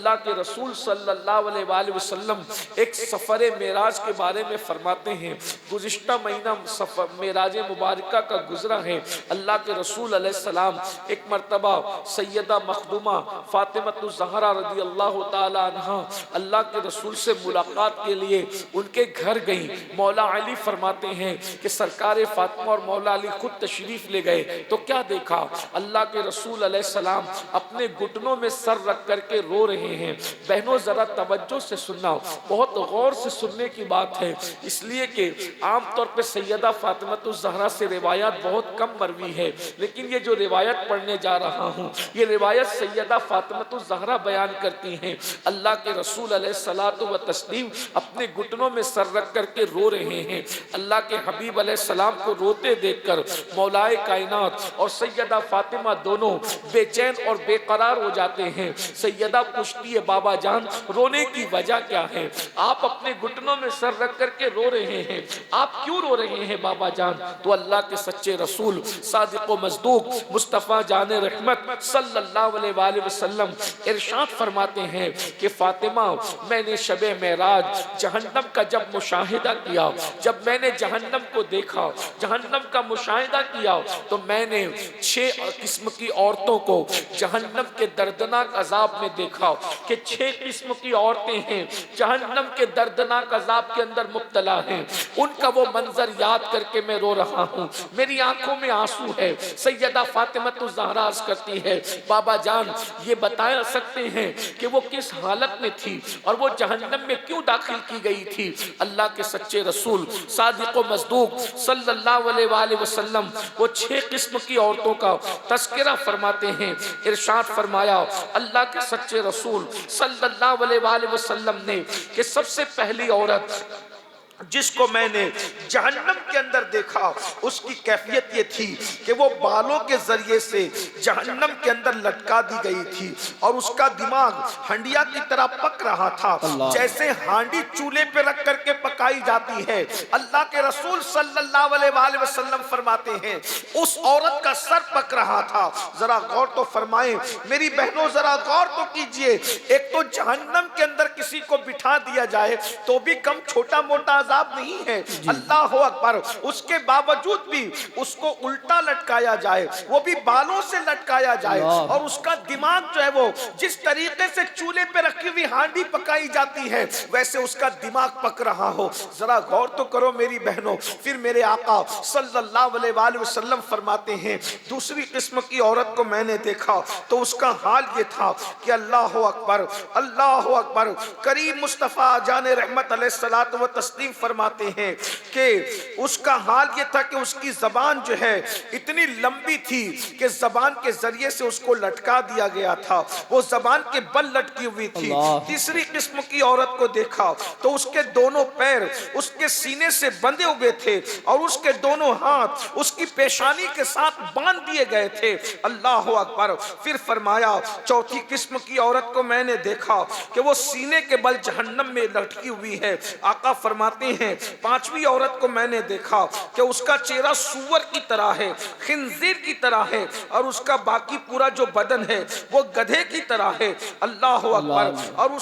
अल्लाह के रसूल सल्लल्लाहु अलैहि वसल्लम एक सफ़र मेराज के बारे में फरमाते हैं। गुज़िश्ता महीना मेराज मुबारका का गुजरा है। अल्लाह के रसूल अलैहिस्सलाम एक मरतबा सैयदा मखदूमा फातिमतुज़ ज़हरा रज़ी अल्लाह ताला अन्हा अल्लाह के रसूल से मुलाकात के लिए उनके घर गई। मौला अली फरमाते हैं कि सरकार फातिमा और मौला अली खुद तशरीफ ले गए तो क्या देखा, अल्लाह के रसूल अलैहिस्सलाम अपने घुटनों में सर रख करके रो रहे हैं। बहनों जरा तवज्जो से सुनना, बहुत गौर से सुनने की बात है, इसलिए कि आमतौर पर सैयदा फातिमतुज़ ज़हरा से रिवायत बहुत कम मरवी है, लेकिन ये जो रिवायत पढ़ने जा रहा हूँ ये रिवायत सैयदा फातिमतुज़ ज़हरा बयान करती हैं। अल्लाह के रसूल अलैहिस्सलातु व तस्लीम अपने घुटनों में सर रख करके रो रहे हैं। अल्लाह के हबीब अलैहिस्सलाम को रोते देखकर मौलाए कायनात और सैयदा फातिमा दोनों बेचैन और बेकरार हो जाते हैं। सैयदा पूछती है, बाबा जान रोने की वजह क्या है? आप अपने घुटनों में सर रख करके रो रहे हैं, आप क्यों रो रहे हैं बाबा जान? तो अल्लाह के सच्चे रसूल सादिक व मज़दूक मुस्तफ़ा जाने रहमत सल्लल्लाहु अलैहि वसल्लम इरशाद फरमाते हैं कि फातिमा, मैंने शबे मेराज जहन्नम का जब मुशाहिदा किया, जब मैंने जहन्नम को देखा, जहन्नम का मुशाहिदा किया, तो मैंने 6 किस्म की औरतों को जहन्नम के दर्दनाक अजाब में देखा कि 6 किस्म की औरतें हैं जहन्नम के दर्दनाक अजाब के अंदर मुब्तला हैं। उनका वो मंजर याद करके मैं रो रहा हूँ, मेरी आंखों में आंसू है। सैयदा फातिमतुज़ ज़हरा अर्ज़ करती है, बाबा जान ये बता सकते हैं कि वो किस हालत में थी और वो जहन्नम में क्यों दाखिल की गई थी? अल्लाह के सच्चे रसूल सादिक व मज़दूक सल्लल्लाहु अलैहि वसल्लम वो 6 किस्म की औरतों का तज़किरा फरमाते हैं। इरशाद फरमाया अल्लाह के सच्चे रसूल सल्लल्लाहु अलैहि वसल्लम ने कि सबसे पहली औरत जिसको मैंने जहन्नम के अंदर देखा उसकी कैफियत ये थी कि वो बालों के जरिए से जहन्नम के अंदर लटका दी गई थी और उसका दिमाग हंडिया की तरह पक रहा था, जैसे हांडी चूल्हे पे रख करके पकाई जाती है। अल्लाह के रसूल सल्लल्लाहु अलैहि वसल्लम फरमाते हैं उस औरत का सर पक रहा था। जरा गौर तो फरमाएं मेरी बहनों, जरा गौर तो कीजिए। एक तो जहन्नम के अंदर किसी को बिठा दिया जाए तो भी कम छोटा मोटा अजाब नहीं है, अल्लाह अकबर, उसके बावजूद भी उसको उल्टा लटकाया जाए, वो भी बालों से लटकाया जाए और उसका दिमाग जो है वो जिस तरीके से चूल्हे पे रखी हुई हांडी पकाई जाती है वैसे उसका दिमाग पक रहा हो। जरा गौर तो करो मेरी बहनों। फिर मेरे आका सल्लल्लाहु अलैहि वसल्लम फरमाते हैं दूसरी किस्म की औरत को मैंने देखा तो उसका हाल ये था कि अल्लाह अकबर, अल्लाह अकबर, करीम मुस्तफ़ा जाने रहमत अलैहिस्सलातु व तस्लीम फरमाते हैं कि उसका हाल ये था कि उसकी जबान जो है इतनी लंबी थी कि जबान के जरिए से उसको लटका दिया गया था, वो जबान के बल लटकी हुई थी। तीसरी किस्म की औरत को देखा तो उसके दोनों पैर उसके सीने से बंधे हुए थे और उसके दोनों हाथ उसकी पेशानी के साथ बांध दिए गए थे। अल्लाह अकबर। फिर फरमाया चौथी किस्म की औरत को मैंने देखा कि वो सीने के बल जहन्नम में लटकी हुई है। आका फरमाते हैं पांचवी औरत को मैंने देखा कि उसका चेहरा सूअर की तरह है, खिंजीर की तरह है और उसका बाकी पूरा जो बदन है वो गधे की तरह है। अल्लाह अकबर। और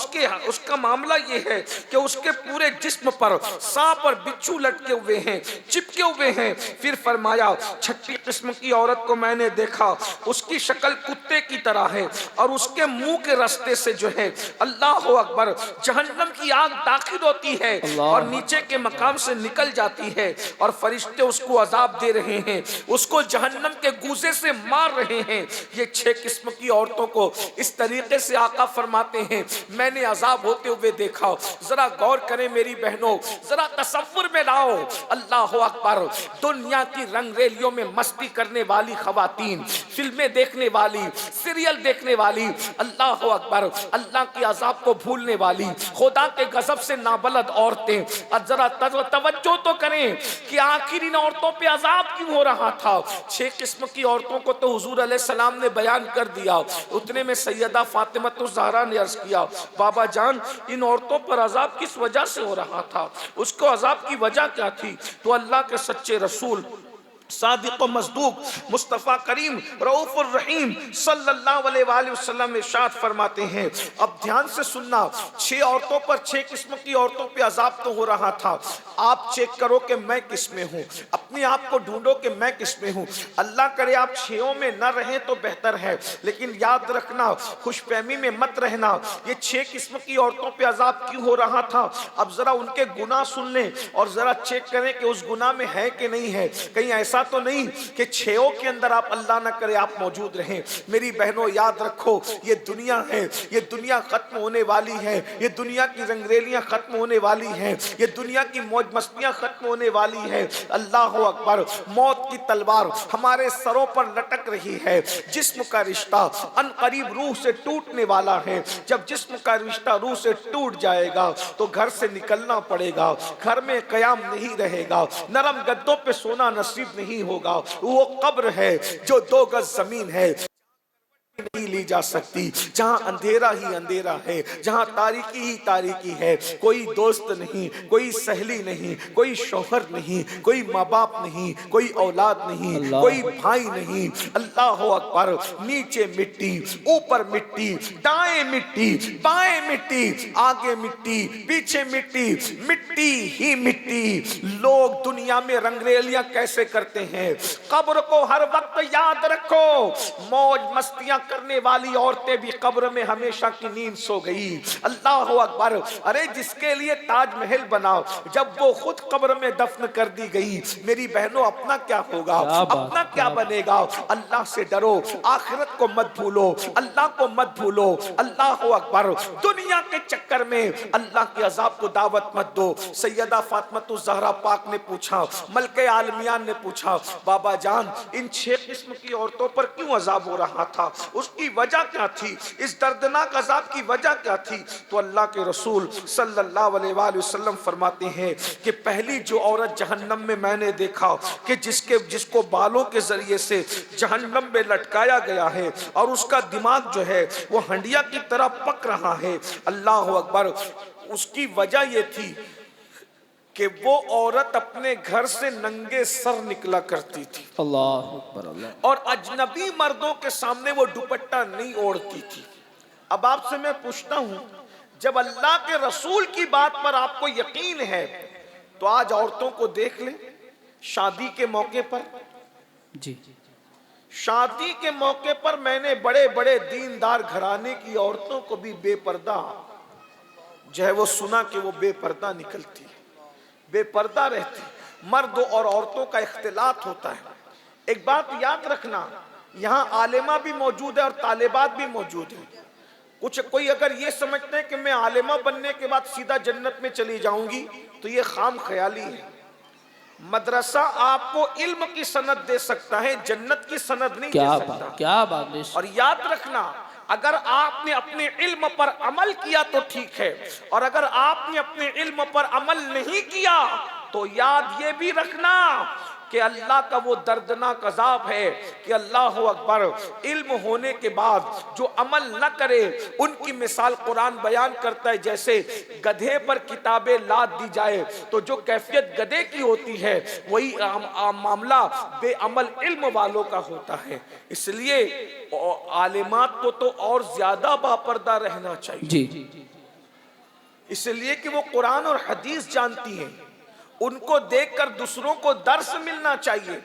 उसका मामला ये है कि उसके पूरे जिस्म पर सांप और बिच्छू लटके हुए हैं, चिपके हुए हैं। फिर फरमाया छठी किस्म की औरत को मैंने देखा, उसकी शक्ल कुत्ते की तरह है और उसके मुंह के रास्ते से जो है अल्लाह अकबर जहन्नम की आग दाखिल होती है और नीचे के मकाम से निकल जाती है और फरिश्ते उसको अजाब दे रहे हैं, उसको जहन्नम के गूजे से मार रहे हैं। ये 6 किस्म की औरतों को इस तरीके से आका फरमाते हैं मैंने अजाब होते हुए देखा। जरा गौर करें मेरी बहनों, जरा तसव्वुर में लाओ। अल्लाह अकबर। दुनिया की रंगरेलियों में मस्ती करने वाली खवातीन, फिल्में देखने वाली, सीरियल देखने वाली, अल्लाह अकबर, अल्लाह के अजाब को भूलने वाली, खुदा के गजब से नाबलद औरतें। और जरा तवज्जो तो करें कि आखिर इन औरतों पे अजाब क्यों हो रहा था। 6 किस्म की औरतों को तो हुजूर अलैहिस्सलाम ने बयान कर दिया। उतने में सैयदा फातिमतुज़ ज़हरा ने अर्ज किया बाबा जान इन औरतों पर अजाब किस वजह से हो रहा था, उसको अजाब की वजह क्या थी? तो अल्लाह के सच्चे रसूल सादिक व मसदूक मुस्तफ़ा करीम रऊफ़ुर रहीम सल्लल्लाहु अलैहि वसल्लम इरशाद फरमाते हैं। अब ध्यान से सुनना, 6 औरतों पर 6 किस्म की औरतों पे अजाब तो हो रहा था। आप चेक करो कि मैं किस में हूँ, अपने आप को ढूंढो कि मैं किस में हूँ। अल्लाह करे आप 6 में न रहें तो बेहतर है, लेकिन याद रखना, खुशफहमी में मत रहना। ये 6 किस्म की औरतों पे अजाब क्यों हो रहा था, अब जरा उनके गुनाह सुन लें और जरा चेक करें कि उस गुनाह में है कि नहीं है। कहीं ऐसा तो नहीं कि 6 के अंदर आप अल्लाह ना करे आप मौजूद रहें। मेरी बहनों याद रखो, ये दुनिया है, ये दुनिया खत्म होने वाली है, ये दुनिया की रंगरेलियां खत्म होने वाली हैं, ये दुनिया की मौज मस्तियां खत्म होने वाली है। अल्लाह अकबर, मौत की तलवार हमारे सरों पर लटक रही है। जिस्म का रिश्ता अनकरीब रूह से टूटने वाला है। जब जिस्म का रिश्ता रूह से टूट जाएगा तो घर से निकलना पड़ेगा, घर में कयाम नहीं रहेगा, नरम गद्दों पे सोना नसीब नहीं होगा। वो कब्र है जो 2 गज जमीन है नहीं ली जा सकती, जहां अंधेरा ही अंधेरा है, जहां तारीकी ही तारीकी है। कोई दोस्त नहीं, कोई सहेली नहीं, कोई शौहर नहीं, कोई माँ बाप नहीं, कोई औलाद नहीं, कोई भाई नहीं। अल्लाह अकबर, नीचे मिट्टी, ऊपर मिट्टी, दाएं मिट्टी, बाएं मिट्टी, आगे मिट्टी, पीछे मिट्टी, मिट्टी ही मिट्टी। लोग दुनिया में रंगरेलियां कैसे करते हैं, कब्र को हर वक्त याद रखो। मौज मस्तियां करने वाली औरतें भी कब्र में हमेशा की नींद सो गई। अल्लाह अकबर, अरे जिसके लिए ताजमहल बना, जब वो खुद कब्र में दफन कर दी गई, मेरी बहनों अपना क्या होगा, अपना क्या बनेगा। अल्लाह से डरो, आखिरत को मत भूलो, अल्लाह को मत भूलो। अल्लाह अकबर, दुनिया के चक्कर में अल्लाह के अजाब को दावत मत दो। सैयदा फातिमा ज़हरा पाक ने पूछा, मलके आलमियान ने पूछा, बाबा जान इन 6 किस्म की औरतों पर क्यों अजाब हो रहा था, उसकी वजह क्या थी, इस दर्दनाक अजाब की वजह क्या थी। तो अल्लाह के रसूल सल्लल्लाहु अलैहि वसल्लम फरमाते हैं कि पहली जो औरत जहन्नम में मैंने देखा कि जिसको बालों के जरिए से जहन्नम में लटकाया गया है और उसका दिमाग जो है वो हंडिया की तरह पक रहा है। अल्लाह अकबर, उसकी वजह ये थी कि वो औरत अपने घर से नंगे सर निकला करती थी। अल्लाह अकबर, अल्लाह। और अजनबी मर्दों के सामने वो दुपट्टा नहीं ओढ़ती थी। अब आपसे मैं पूछता हूं, जब अल्लाह के रसूल की बात पर आपको यकीन है तो आज औरतों को देख लें। शादी के मौके पर, जी, शादी के मौके पर मैंने बड़े बड़े दीनदार घराने की औरतों को भी बेपर्दा जो है वो सुना कि वो बेपर्दा निकलती, बेपर्दा रहती। मर्द और औरतों का इख्तिलात होता है। एक बात याद रखना, यहाँ आलिमा भी मौजूद है और तालिबात भी मौजूद है। कुछ कोई अगर ये समझते हैं कि मैं आलिमा बनने के बाद सीधा जन्नत में चली जाऊंगी तो ये खाम ख्याली है। मदरसा आपको इल्म की सनद दे सकता है, जन्नत की सनद नहीं दे सकता। क्या बात है। और याद रखना, अगर आपने अपने इल्म पर अमल किया तो ठीक है, और अगर आपने अपने इल्म पर अमल नहीं किया तो याद ये भी रखना कि अल्लाह का वो दर्दनाक अजाब है कि अल्लाह अकबर, इल्म होने के बाद जो अमल न करे उनकी मिसाल कुरान बयान करता है, जैसे गधे पर किताबें लाद दी जाए तो जो कैफियत गधे की होती है वही मामला बेअमल इल्म वालों का होता है। इसलिए आलिमात को तो और ज्यादा बापर्दा रहना चाहिए जी, इसलिए कि वो कुरान और हदीस जानती हैं, उनको देखकर दूसरों को दर्स मिलना चाहिए।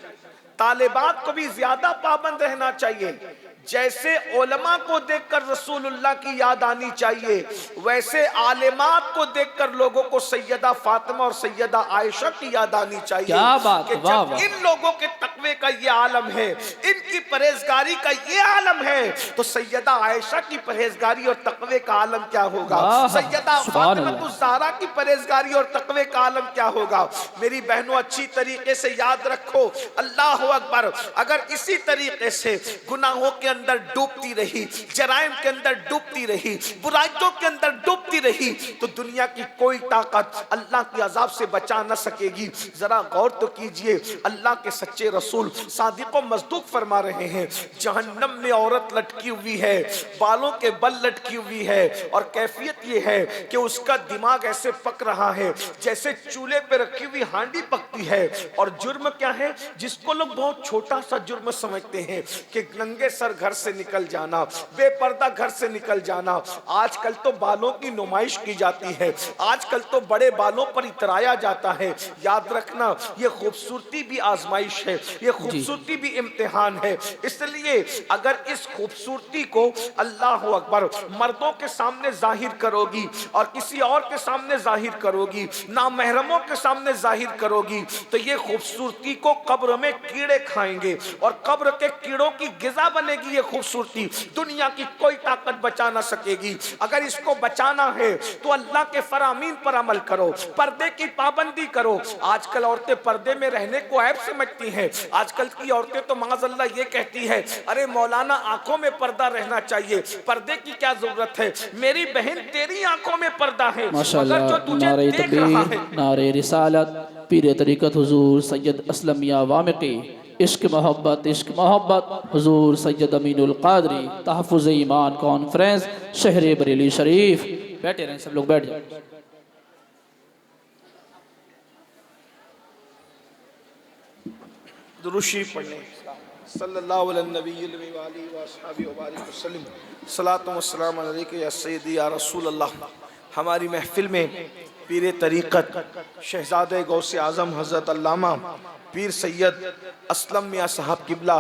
तालिबात को भी ज्यादा पाबंद रहना चाहिए। जैसे उलमा को देखकर रसूलुल्लाह की याद आनी चाहिए, वैसे आलिमात को देखकर लोगों को सैयदा फातिमा और सैयदा आयशा की याद आनी चाहिए। क्या बात, कि वाह जब वाह। इन लोगों के तकवे का ये आलम है, इनकी परहेजगारी का ये आलम है, तो सैयदा आयशा की परहेजगारी और तकवे का आलम क्या होगा, सैयदा फातिमा ज़हरा की परहेजगारी और तकवे का आलम क्या होगा। मेरी बहनों अच्छी तरीके से याद रखो, अल्लाह अकबर, अगर इसी तरीके से गुनाहों के अंदर डूबती रही, जराइम के अंदर डूबती रही, बुराइयों के अंदर डूबती रही, तो दुनिया की कोई ताकत अल्लाह के अजाब से बचा न सकेगी। जरा गौर तो कीजिए, अल्लाह के सच्चे रसूल सादिक व मस्दूक फरमा रहे हैं, जहन्नम में औरत लटकी हुई है, बालों के बल लटकी हुई है, और कैफियत ये है कि उसका दिमाग ऐसे पक रहा है जैसे चूल्हे पे रखी हुई हांडी पकती है। और जुर्म क्या है, जिसको लोग बहुत छोटा सा जुर्म समझते हैं कि नंगे सर घर से निकल जाना, बेपर्दा घर से निकल जाना। आजकल तो बालों की नुमाइश की जाती है, आजकल तो बड़े बालों पर इतराया जाता है। याद रखना, ये खूबसूरती भी आजमाइश है, ये खूबसूरती भी इम्तिहान है। इसलिए अगर इस खूबसूरती को अल्लाह अकबर मर्दों के सामने जाहिर करोगी और किसी और के सामने जाहिर करोगी, ना महरमों के सामने जाहिर करोगी, तो ये खूबसूरती को कब्र में कीड़े खाएंगे और कब्र के कीड़ों की गिजा बनेगी। ये खूबसूरती दुनिया की कोई ताकत बचा ना सकेगी। अगर इसको बचाना है तो अल्लाह के फरामीन पर अमल करो, पर्दे की पाबंदी करो। आजकल औरतें पर्दे में रहने को ऐब समझती हैं। आजकल की औरतें तो माज़अल्लाह ये कहती है, अरे मौलाना आंखों में पर्दा रहना चाहिए, पर्दे की क्या जरूरत है। मेरी बहन तेरी आंखों में पर्दा है, मगर जो तुझे देख रहा है। नारे रिसालत पीर तरीक़त हुजूर सैयद असलम मियां वामिकी, इश्क मोहब्बत हुजूर सैयद अमीनुल क़ादरी, तहफ़्फ़ुज़ ईमान कॉन्फ्रेंस शहर बरेली शरीफ। बैठे रहें सब लोग, बैठ जाए। दुरूद शरीफ पढ़ने सल्लल्लाहु अलैहि व अस्हाबी व बारिक वसल्लम। सलातो व सलाम अलैका या सय्यदी या रसूल अल्लाह। हमारी महफिल में पीर तरीक़त शहज़ादे गौसे आज़म हज़रत अल्लामा पीर सैयद असलम मियां साहब किबला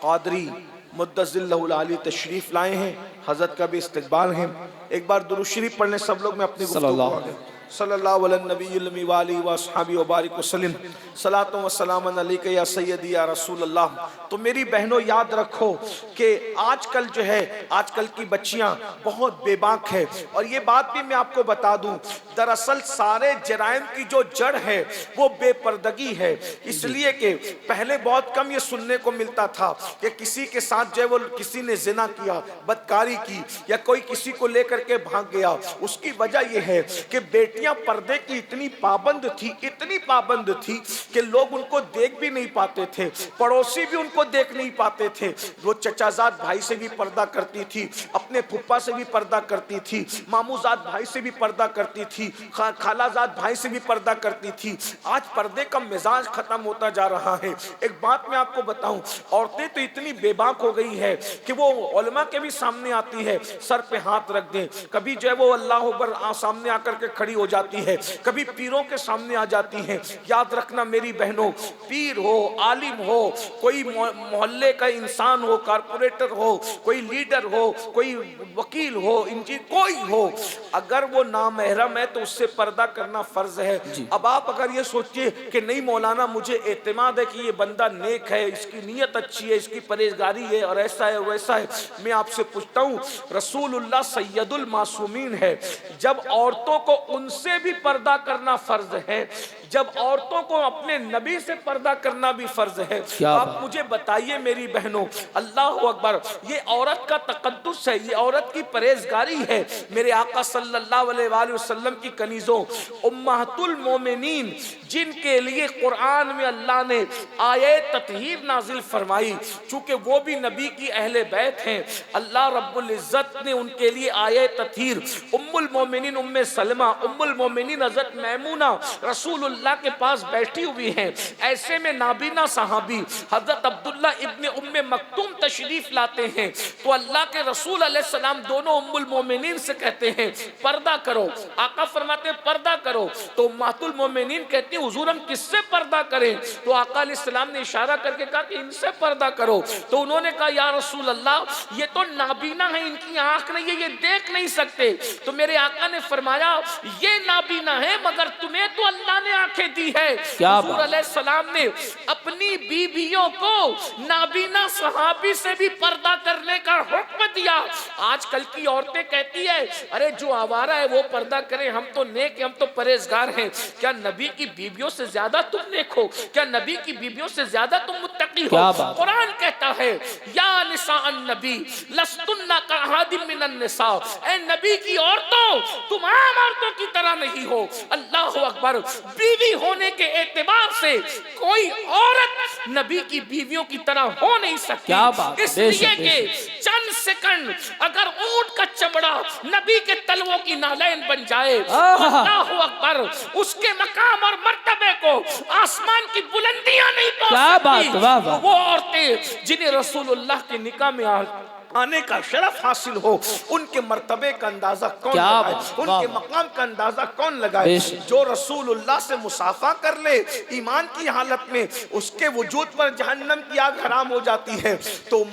क़ादरी मुद्दज़िल्लहुल आली तशरीफ़ लाए हैं। हज़रत का भी इस्तक़बाल है। एक बार दुरूद शरीफ पढ़ने सब लोग में अपनी गुफ्तगू सल्लल्लाहु अलैहि व अस्हाबी व बारिक वसल्लम। सलातो व सलाम अलैका या सय्यदी या रसूल अल्लाह। तो मेरी बहनों याद रखो कि आजकल जो है, आजकल की बच्चियां बहुत बेबाक है। और ये बात भी मैं आपको बता दूं, दरअसल सारे जराइम की जो जड़ है वो बेपर्दगी है। इसलिए कि पहले बहुत कम ये सुनने को मिलता था कि किसी के साथ जो है वो किसी ने जिना किया, बदकारी की, या कोई किसी को लेकर के भाग गया। उसकी वजह यह है कि बेटियां पर्दे की इतनी पाबंद थी कि लोग उनको देख भी नहीं पाते थे, पड़ोसी भी उनको देख नहीं पाते थे। वो चचाजाद भाई से भी पर्दा करती थी, अपने फुप्पा से भी पर्दा करती थी, मामूजाद भाई से भी पर्दा करती थी, खालाजाद भाई से भी पर्दा करती थी। आज पर्दे का मिजाज खत्म होता जा रहा है। एक बात मैं आपको बताऊं, औरतें तो इतनी बेबाक हो गई है कि वो उलमा के भी सामने आती है, सर पे हाथ रख दे, कभी जो है वो अल्लाह अकबर सामने आकर के खड़ी हो जाती है, कभी पीरों के सामने आ जाती हैं। याद रखना मेरी बहनों, पीर हो, आलिम हो, कोई मोहल्ले का इंसान हो, कारपोरेटर हो, कोई लीडर हो, कोई वकील हो, इंजीनियर कोई हो, अगर वो नामहरम है तो उससे पर्दा करना फर्ज है। अब आप अगर ये सोचिए कि नहीं मौलाना मुझे एतमाद है कि ये बंदा नेक है, इसकी नीयत अच्छी है, इसकी परहेजगारी है और ऐसा है वैसा है, मैं आपसे पूछता हूँ, रसूलुल्लाह सैयदुल मासूमीन है, जब औरतों को उनसे भी पर्दा करना फर्ज है, जब औरतों को अपने नबी से पर्दा करना भी फर्ज है, आप मुझे बताइए मेरी बहनों, अल्लाह अकबर, ये औरत का तकद्दुस है, ये औरत की परहेजगारी है। मेरे आका सल्लल्लाहु अलैहि वसल्लम की कनीजों उम्महातुल मोमिनीन, जिनके लिए कुरान में अल्लाह ने आये ततहीर नाजिल फरमाई, चूंकि वो भी नबी की अहले बैत हैं, अल्लाह रब्बुल इज्जत ने उनके लिए आये ततहीर उम्मुल मोमिनीन उम्मे सलमा, उम्मुल मोमिनीन हज़रत मैमूना रसूलुल्लाह के पास बैठी हुई हैं। ऐसे में नाबीना सहाबी हज़रत अब्दुल्ला इब्ने उम्मे मक्तूम तशरीफ लाते हैं, तो अल्लाह के रसूल अलैहिस्सलाम दोनों उम्मुल मोमिनीन से कहते हैं पर्दा करो। आका फरमाते हैं पर्दा करो, तो उम्महातुल मोमिनीन कहती हैं हुजूर हम किससे पर्दा करें? तो आका अलैहिस्सलाम ने इशारा करके कहा कि इनसे पर्दा करो। तो उन्होंने कहा या रसूल अल्लाह ये तो नाबीना है, इनकी आंख नहीं है, ये देख नहीं सकते। तो मेरे आका ने फरमाया ये नाबीना है मगर तुम्हें तो अल्लाह ने आंखें दी है। हुजूर अलैहिस्सलाम ने अपनी बीवियों को नाबीना सहाबी से भी पर्दा करने का हुक्म दिया। आजकल की औरतें कहती है अरे जो आवारा है वो पर्दा करे, हम तो नेक हैं, हम तो परहेजगार हैं। क्या नबी की बीवियों से ज्यादा तुम नेक हो? क्या नबी की बीवियों से ज्यादा तुम मुत्तकी हो? कुरान कहता है या निसाअन नबी लस्तुन्ना कअहादिम मिनन निसा, ए नबी की औरतों तुम आम औरतों की तरह नहीं हो। अल्लाह अकबर। बीवी होने के एतबार से कोई औरत नबी की बीवियों की तरह हो नहीं सकती। इसलिए कि चंद सेकंड अगर ऊंट का चमड़ा नबी के तलवों की नालैन बन जाए, अल्लाह अकबर, उसके मकाम और मर्तबे को आसमान की बुलंदियां नहीं पहुंच सकती। वो औरतें जिन्हें रसूलुल्लाह के निकाह में आने का शरफ हासिल हो, उनके मर्तबे का अंदाजा कौन लगाए, उनके मकाम का अंदाजा कौन लगाए? जो रसूलुल्लाह से मुसाफा कर ले ईमान की हालत में, उसके वजूद पर जहन्नम की आग हराम हो जाती है। तो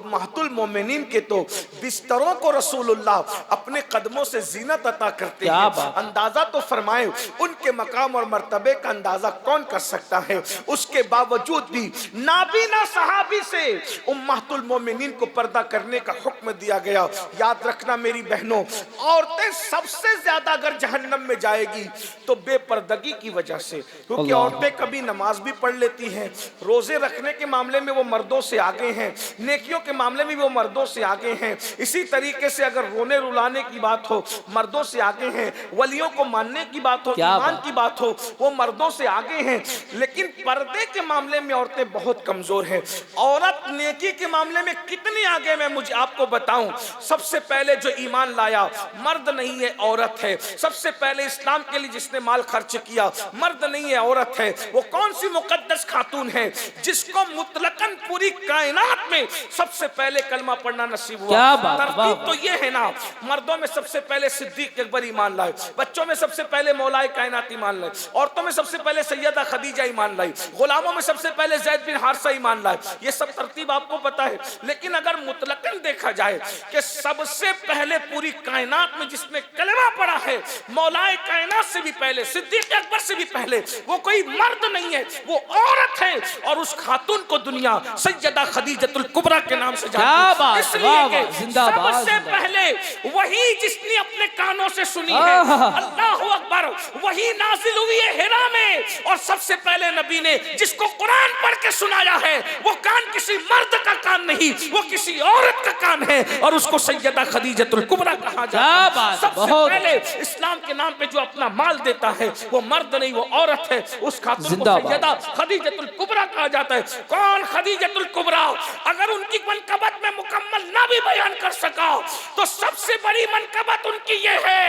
महतुल मोमिनीन के तो बिस्तरों को रसूलुल्लाह अपने कदमों से जीनत अता करते हैं। अंदाजा तो फरमाए उनके मकाम और मर्तबे का अंदाजा कौन कर सकता है? उसके बावजूद भी नाबीना सहाबी से उम्मतुल मोमिनीन को पर्दा करने का हुक्म दिया गया। याद रखना मेरी बहनों, औरतें सबसे ज्यादा अगर जहन्नम में जाएगी तो बेपर्दगी की वजह से, क्योंकि औरतें कभी नमाज भी पढ़ लेती हैं, रोजे रखने के मामले में वो मर्दों से आगे हैं, नेकियों के मामले में वो मर्दों से आगे हैं। इसी तरीके से अगर रोने रुलाने की बात हो, मर्दों से आगे हैं। वलियों को मानने की बात हो, ईमान की बात हो, वो मर्दों से आगे हैं। लेकिन पर्दे के मामले में औरतें बहुत कमजोर हैं। औरत नेकी के मामले में कितनी आगे मैं मुझे आपको बताऊं। सबसे पहले जो ईमान लाया मर्द नहीं है, औरत है। सबसे पहले इस्लाम के लिए जिसने माल खर्च किया मर्द नहीं है, औरत है। वो कौन सी मुकद्दस खातून है जिसको मुतलकन पूरी कायनात में सबसे पहले कलमा पढ़ना नसीब हुआ? तरतीब तो ये है ना, मर्दों में सबसे पहले सिद्दीक अकबर ईमान लाए, बच्चों में सबसे पहले मौलाए कायनात ईमान लाए, औरतों में सबसे पहले सैयदा खदीजा ईमान लाई, गुलामों में सबसे पहले ज़ैद बिन हारिसा ईमान लाए। ये सब तरतीब आपको पता है। लेकिन अगर मुतलकन देखा जाए कि सबसे पहले पूरी कायनात में जिसने कलमा पढ़ा है मौलाए कायनात से भी पहले, सिद्दीक अकबर से भी पहले, वो कोई मर्द नहीं है, वो औरत है। और उस खातून को दुनिया सैयदा खदीजतुल कुबरा के नाम से जानती है। इसलिए कि सबसे पहले वही जिसने अपने कानों से सुनी है, अल्लाह अकबर, वही नाजिल हुई है हिरा में। और सबसे पहले नबी ने जिसको कुरान पढ़ के सुनाया है, वो कान किसी मर्द का कान नहीं, वो किसी औरत का कान है। और उसको सैयदा खदीजतुल कुबरा कहा जाता है। सबसे पहले इस्लाम के नाम पे जो अपना माल देता है वो मर्द नहीं, वो औरत है। उस खातून को सैयदा खदीजतुल कुबरा कहा जाता है। कौन खदीजतुल कुबरा? अगर उनकी मनकबत में मुकम्मल ना भी बयान कर सका तो सबसे बड़ी मनकबत उनकी ये है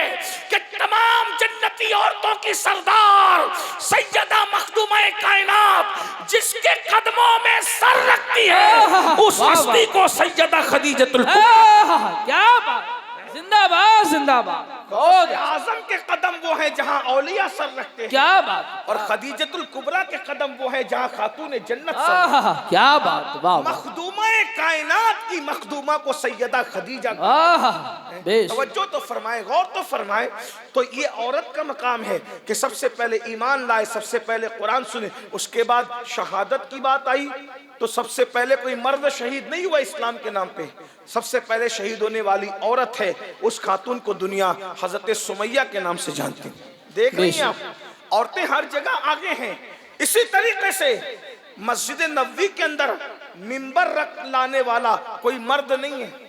कि तमाम जन्नती औरतों की सरदार सैयदा मखदूमा कायनात जिसके कदमों में सर रखती है, उस हस्ती को सैयदा खदीजतुल कुबरा। क्या बात, जिंदाबाद जिंदाबाद। आजम के कदम वो है जहां औलिया सर रखते हैं। क्या बात। और खदीजतुल कुबरा के कदम वो है जहां खातून जन्नत सर। क्या बात। वाह। मखदूमा कायनात की मखदूमा को सैयदा खदीजा। तवज्जो तो फरमाए, गौर तो फरमाए। तो ये औरत का मकाम है कि सबसे पहले ईमान लाए, सबसे पहले कुरान सुने, उसके बाद शहादत की बात आई तो सबसे पहले कोई मर्द शहीद नहीं हुआ इस्लाम के नाम पे, सबसे पहले शहीद होने वाली औरत है। उस खातून को दुनिया हजरत सुमैया के नाम से जानती। देख रही हैं आप, औरतें हर जगह आगे हैं। इसी तरीके से मस्जिद नबवी के अंदर मिंबर रख लाने वाला कोई मर्द नहीं है।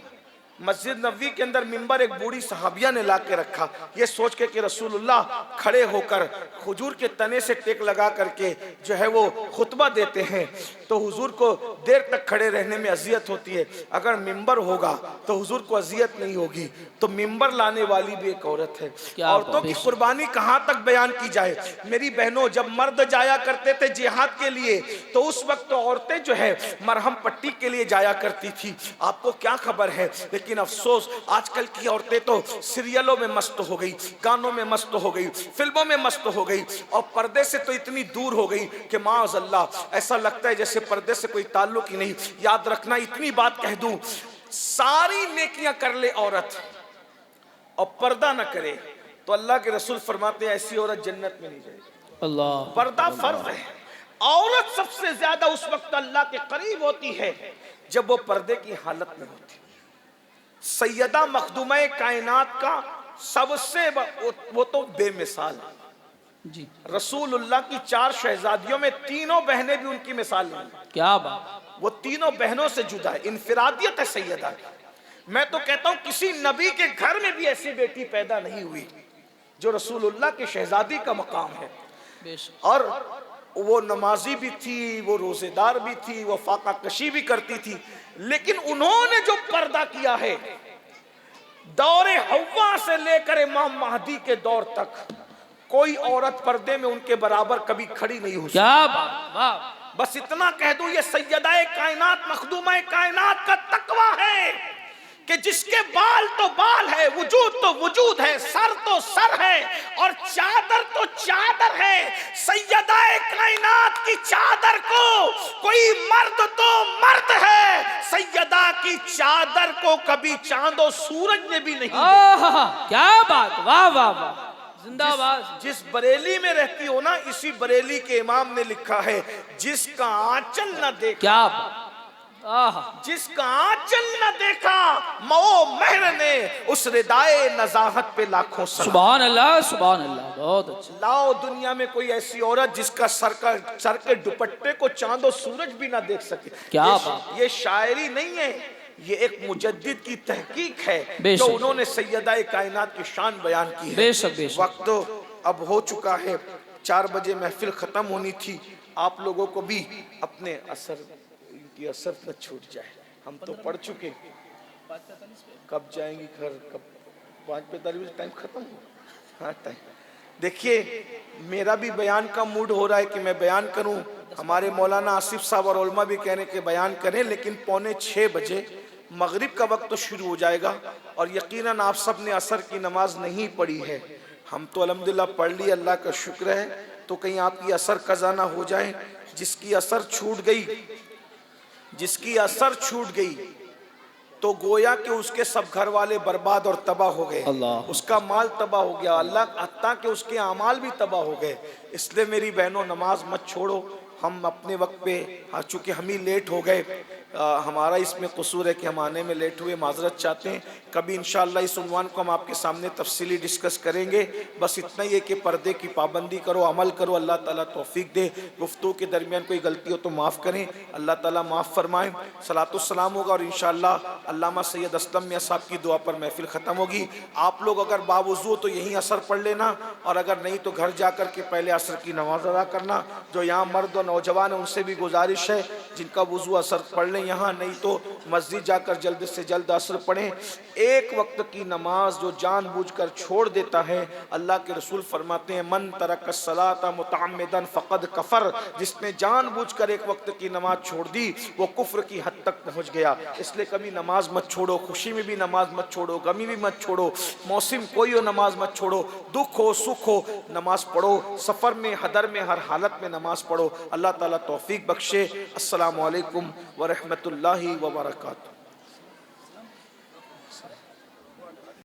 मस्जिद नबवी के अंदर मिंबर एक बूढ़ी सहाबिया ने ला के रखा, ये सोच के कि रसूलुल्लाह खड़े होकर हुजूर के तने से टेक लगा करके जो है वो खुतबा देते हैं, तो हुजूर को देर तक खड़े रहने में अजियत होती है। अगर मिंबर होगा तो हुजूर को अजियत नहीं होगी। तो मिंबर लाने वाली भी एक औरत है। औरतों की कुर्बानी कहाँ तक बयान की जाए मेरी बहनों। जब मर्द जाया करते थे जिहाद के लिए तो उस वक्त तो औरतें जो है मरहम पट्टी के लिए जाया करती थी। आपको क्या खबर है, लेकिन अफसोस आजकल की औरतें तो सीरियलों में मस्त हो गई, गानों में मस्त हो गई, फिल्मों में मस्त हो गई और पर्दे से तो इतनी दूर हो गई कि माअज़ल्लाह ऐसा लगता है जैसे पर्दे से कोई ताल्लुक ही नहीं। याद रखना, इतनी बात कह दूं, सारी नेकियां कर ले औरत और पर्दा न करे तो अल्लाह के रसूल फरमाते हैं ऐसी औरत जन्नत में नहीं जाएगी। अल्लाह, पर्दा फर्ज है। औरत सबसे ज्यादा उस वक्त अल्लाह के करीब होती है जब वो पर्दे की हालत में होती। सैयदा मखदूमा कायनात का सबसे वो तो बेमिसाल। जी रसूलुल्लाह की 4 शहजादियों में तीनों बहनें भी उनकी मिसाल नहीं। क्या बात। वो तीनों बहनों से जुदा है, इनफिरादियत है सैयदा। मैं तो कहता हूं किसी नबी के घर में भी ऐसी बेटी पैदा नहीं हुई जो रसूलुल्लाह के शहजादी का मकाम है। बेशक। और वो नमाजी भी थी, वो रोजेदार भी थी, वो फाका कशी भी करती थी, लेकिन उन्होंने जो पर्दा किया है दौरे हव्वा से लेकर इमाम महदी के दौर तक, कोई औरत पर्दे में उनके बराबर कभी खड़ी नहीं हो सकती। क्या बात, वाह। बस इतना कह दूं, ये सैयदाए कायनात मखदूमा कायनात का तकवा है कि जिसके बाल तो बाल है, वजूद तो वजूद है, सर तो सर है और चादर तो चादर है। सैयदाए कायनात की चादर को कोई मर्द तो मर्द है, सैयदा की चादर को कभी चांदो सूरज ने भी नहीं देखा। क्या बात, वाह वाह वाह, जिंदाबाद। जिस बरेली में रहती हो ना, इसी बरेली के इमाम ने लिखा है, जिसका आंचल न देखा, क्या जिसका आंचल न देखा मो महर ने उस रिदाए नजाहत पे लाखों सलाम। सुभान अल्लाह, सुभान अल्लाह, बहुत अच्छा। लाओ दुनिया में कोई ऐसी औरत जिसका सर के दुपट्टे को चांदो सूरज भी ना देख सके। क्या बात। ये शायरी नहीं है, ये एक मुजद्दिद की तहकीक है जो उन्होंने सैयदाए कायनात की शान बयान की है। बेशक बेशक। वक्त तो अब हो चुका है, 4 बजे महफिल खत्म होनी थी। आप लोगों को भी अपने इनकी असर न छूट जाए। हम तो पढ़ चुके, कब जाएंगी घर, कब 5:45 टाइम खत्म हो। हाँ टाइम देखिए, मेरा भी बयान का मूड हो रहा है कि मैं बयान करूं। हमारे मौलाना आसिफ साहब और उलमा भी कह रहे हैं कि बयान करें, लेकिन 5:45 बजे मगरिब का वक्त तो शुरू हो जाएगा और यकीनन आप सब ने असर की नमाज नहीं पढ़ी है। हम तो अल्हम्दुलिल्लाह पढ़ ली, अल्लाह का शुक्र है। तो कहीं आपकी असर कज़ा ना हो जाए। जिसकी असर छूट गई, जिसकी असर छूट गई तो गोया कि उसके सब घर वाले बर्बाद और तबाह हो गए, उसका माल तबाह हो गया, अल्लाह हत्ता कि उसके अमाल भी तबाह हो गए। इसलिए मेरी बहनों, नमाज मत छोड़ो। हम अपने वक्त पे, चूँकि हम ही लेट हो गए, हमारा इसमें कसूर है कि हम आने में लेट हुए, माजरत चाहते हैं। कभी इंशाअल्लाह इस उन्वान को हम आपके सामने तफसीली डिस्कस करेंगे। बस इतना ही है कि पर्दे की पाबंदी करो, अमल करो, अल्लाह ताला तौफीक दे। गुफ्तगू के दरमियान कोई गलती हो तो माफ़ करें, अल्लाह ताला माफ़ फरमाएँ। सलातुस्सलाम होगा और इंशाअल्लाह अल्लामा सैयद असलम मियां साहब की दुआ पर महफिल ख़त्म होगी। आप लोग अगर बावजू तो यहीं असर पढ़ लेना, और अगर नहीं तो घर जा कर के पहले असर की नमाज अदा करना। जो यहाँ मर्द और नौजवान है उनसे भी गुजारिश है, जिनका वुज़ू असर पढ़ लें यहाँ, नहीं तो मस्जिद जाकर जल्द से जल्द असर पढ़ें। एक वक्त की नमाज जो जानबूझकर छोड़ देता है, अल्लाह के रसूल फरमाते हैं, मन तरक सलाता मुतअम्मिदन फ़क़द कफ़र। जिसने जानबूझकर एक वक्त की नमाज छोड़ दी वो कुफ्र की हद तक पहुँच गया। इसलिए कभी नमाज मत छोड़ो, खुशी में भी नमाज मत छोड़ो, गमी भी मत छोड़ो, मौसम कोई हो नमाज मत छोड़ो, दुख हो सुख हो नमाज पढ़ो, सफ़र में हदर में हर हालत में नमाज पढ़ो। अल्लाह ताला तौफीक बख्शे। अस्सलामु अलैकुम व रहमतुल्लाहि व बरकातुहू।